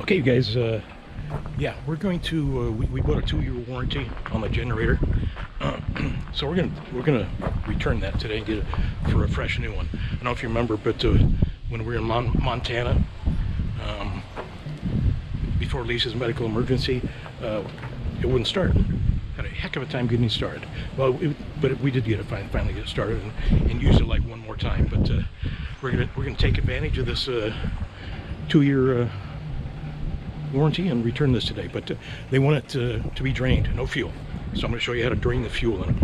Okay, you guys, yeah, we're going to we bought a 2-year warranty on the generator, so we're gonna return that today and get it for a fresh new one. I don't know if you remember, but when we were in Montana, before Lisa's medical emergency, it wouldn't start. Had a heck of a time getting it started. Well, but we did get it finally get it started and use it like one more time. But we're gonna take advantage of this 2-year warranty and return this today. But they want it to be drained, no fuel. So I'm going to show you how to drain the fuel in it.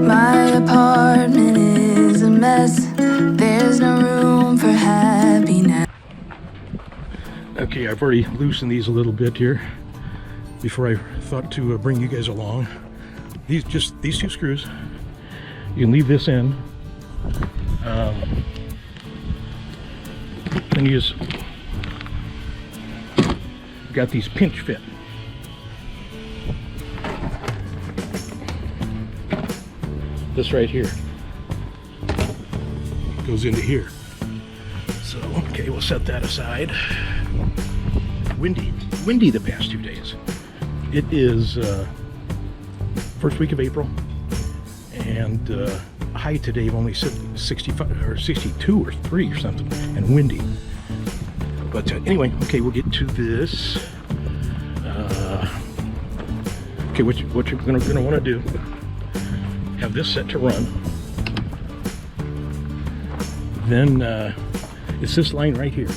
My apartment is a mess. There's no room for happiness. Okay, I've already loosened these a little bit here before I thought to bring you guys along. These 2 screws. You can leave this in. Then you just got these pinch fit. This right here goes into here. So okay, we'll set that aside. Windy the past 2 days. It is first week of April, and high today of only 65 or 62 or 3 or something, and windy. But anyway, okay, we'll get to this. Okay, what you're gonna want to do, have this set to run. Then it's this line right here,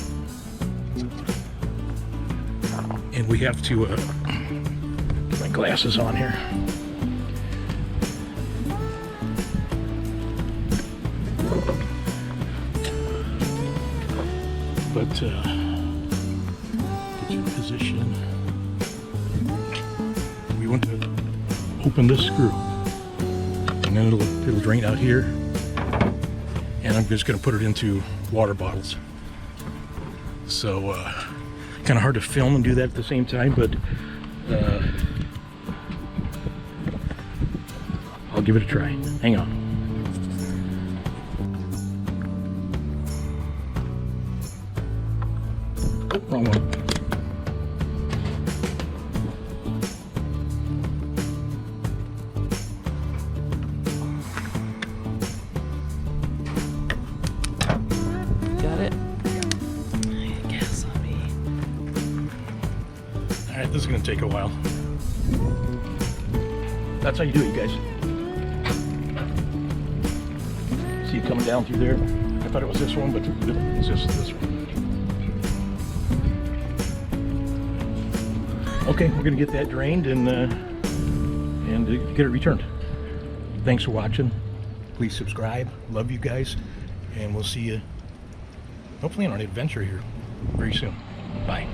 and we have to get my glasses on here. But get your position. We want to open this screw, and then it'll drain out here. And I'm just going to put it into water bottles. So kind of hard to film and do that at the same time, but I'll give it a try. Hang on. Wrong one. Got it? Gas on me. Alright, this is going to take a while. That's how you do it, you guys. See it coming down through there? I thought it was this one, but it's just this one. Okay, we're going to get that drained and get it returned. Thanks for watching. Please subscribe. Love you guys. And we'll see you hopefully on an adventure here very soon. Bye.